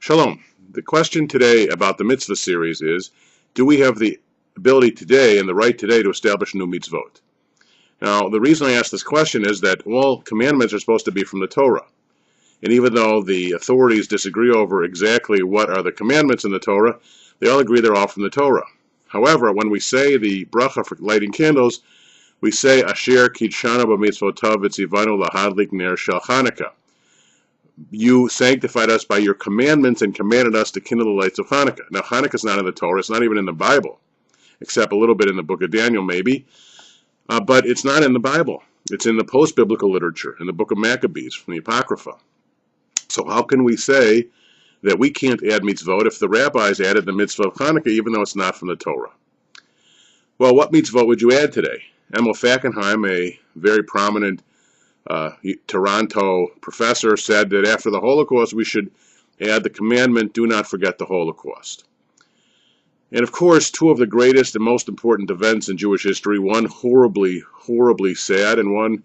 Shalom. The question today about the mitzvah series is, do we have the ability today and the right today to establish a new mitzvot? Now, the reason I ask this question is that all commandments are supposed to be from the Torah. And even though the authorities disagree over exactly what are the commandments in the Torah, they all agree they're all from the Torah. However, when we say the bracha for lighting candles, we say, Asher kitshanu b'mitzvotav v'tzivanu lahadlik ner shel Chanukah. You sanctified us by your commandments and commanded us to kindle the lights of Chanukah. Now, Chanukah is not in the Torah. It's not even in the Bible, except a little bit in the book of Daniel, maybe. But it's not in the Bible. It's in the post-biblical literature, in the book of Maccabees, from the Apocrypha. So how can we say that we can't add mitzvot if the rabbis added the mitzvah of Chanukah, even though it's not from the Torah? Well, what mitzvot would you add today? Emil Fackenheim, a very prominent Toronto professor, said that after the Holocaust we should add the commandment, do not forget the Holocaust. And of course, two of the greatest and most important events in Jewish history, one horribly, horribly sad and one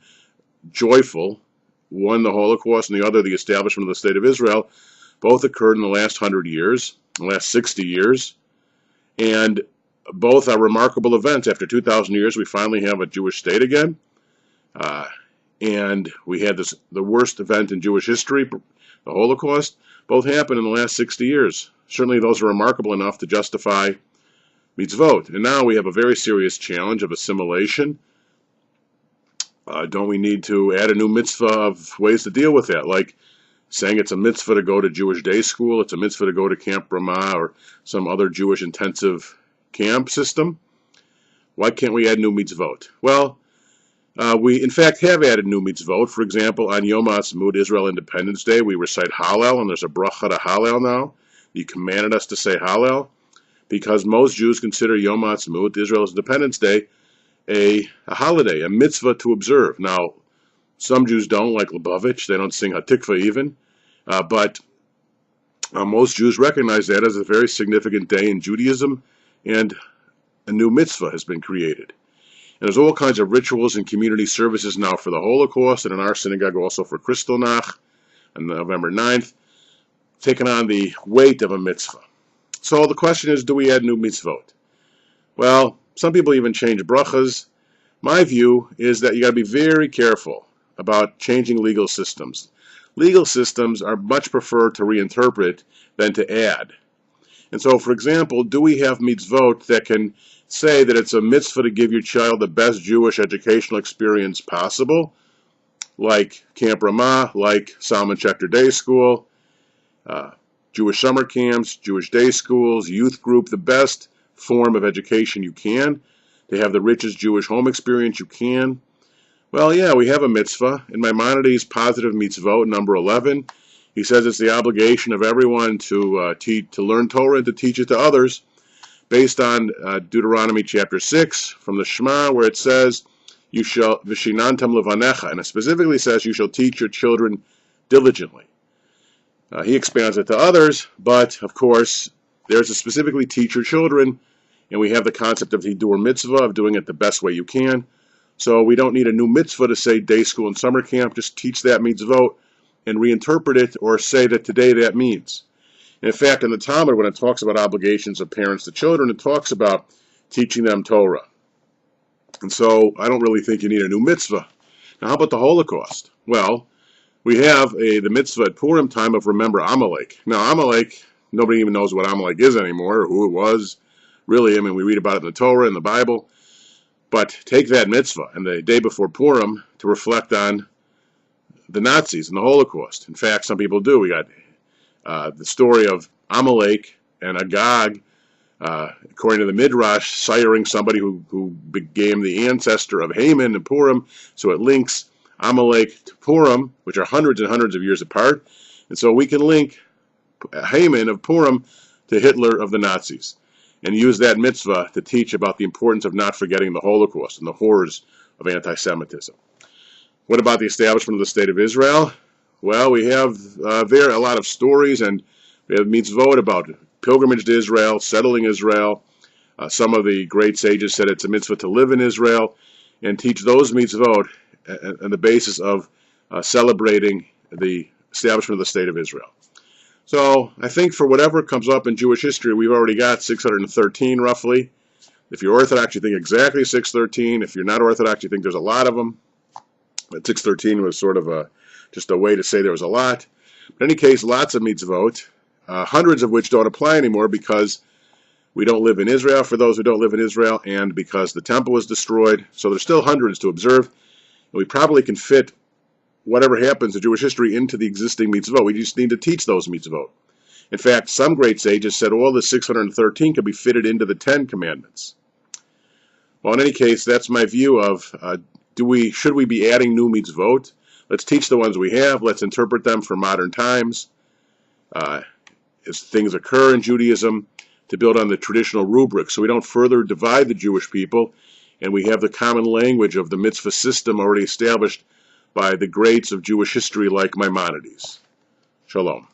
joyful, one the Holocaust and the other the establishment of the State of Israel, both occurred in the last 100 years, the last 60 years, and both are remarkable events. After 2,000 years, we finally have a Jewish state again. And we had the worst event in Jewish history, the Holocaust. Both happened in the last 60 years. Certainly those are remarkable enough to justify mitzvot. And now we have a very serious challenge of assimilation. Don't we need to add a new mitzvah of ways to deal with that, like saying it's a mitzvah to go to Jewish day school, it's a mitzvah to go to Camp Ramah or some other Jewish intensive camp system? Why can't we add new mitzvot? Well, we, in fact, have added new mitzvot. For example, on Yom HaAtzmaut, Israel Independence Day, we recite Hallel, and there's a bracha to Hallel now. You commanded us to say Hallel, because most Jews consider Yom HaAtzmaut, Israel's Independence Day, a holiday, a mitzvah to observe. Now, some Jews don't, like Lubavitch. They don't sing Hatikva even. But most Jews recognize that as a very significant day in Judaism, and a new mitzvah has been created. And there's all kinds of rituals and community services now for the Holocaust, and in our synagogue also for Kristallnacht on November 9th, taking on the weight of a mitzvah. So the question is, do we add new mitzvot? Well, some people even change brachas. My view is that you got to be very careful about changing legal systems. Legal systems are much preferred to reinterpret than to add. And so, for example, do we have mitzvot that can say that it's a mitzvah to give your child the best Jewish educational experience possible, like Camp Ramah, like Salmon Schechter Day School, Jewish summer camps, Jewish day schools, youth group, the best form of education you can, to have the richest Jewish home experience you can? Well, yeah, we have a mitzvah. In Maimonides' Positive Mitzvot, number 11, he says it's the obligation of everyone to learn Torah and to teach it to others, based on Deuteronomy chapter 6 from the Shema, where it says, "You shall vishinantam levanecha," and it specifically says, "You shall teach your children diligently." He expands it to others, but of course, there's a specifically teach your children, and we have the concept of hidur mitzvah, of doing it the best way you can. So we don't need a new mitzvah to say day school and summer camp. Just teach that mitzvot and reinterpret it, or say that today that means. In fact, in the Talmud, when it talks about obligations of parents to children, it talks about teaching them Torah. And so I don't really think you need a new mitzvah. Now, how about the Holocaust? Well, we have the mitzvah at Purim time of remember Amalek. Now, Amalek, nobody even knows what Amalek is anymore, or who it was. Really, I mean, we read about it in the Torah, in the Bible. But take that mitzvah and the day before Purim to reflect on the Nazis and the Holocaust. In fact, some people do. We got the story of Amalek and Agag, according to the Midrash, siring somebody who became the ancestor of Haman and Purim. So it links Amalek to Purim, which are hundreds and hundreds of years apart. And so we can link Haman of Purim to Hitler of the Nazis, and use that mitzvah to teach about the importance of not forgetting the Holocaust and the horrors of anti-Semitism. What about the establishment of the State of Israel? Well, we have there a lot of stories, and we have mitzvot about pilgrimage to Israel, settling Israel. Some of the great sages said it's a mitzvah to live in Israel, and teach those mitzvot on the basis of celebrating the establishment of the State of Israel. So I think for whatever comes up in Jewish history, we've already got 613 roughly. If you're Orthodox, you think exactly 613. If you're not Orthodox, you think there's a lot of them. But 613 was sort of just a way to say there was a lot. But in any case, lots of mitzvot, hundreds of which don't apply anymore because we don't live in Israel, for those who don't live in Israel, and because the temple was destroyed. So there's still hundreds to observe. And we probably can fit whatever happens in Jewish history into the existing mitzvot. We just need to teach those mitzvot. In fact, some great sages said all the 613 could be fitted into the 10 commandments. Well, in any case, that's my view of should we be adding new mitzvot? Let's teach the ones we have. Let's interpret them for modern times as things occur in Judaism, to build on the traditional rubric so we don't further divide the Jewish people, and we have the common language of the mitzvah system already established by the greats of Jewish history like Maimonides. Shalom.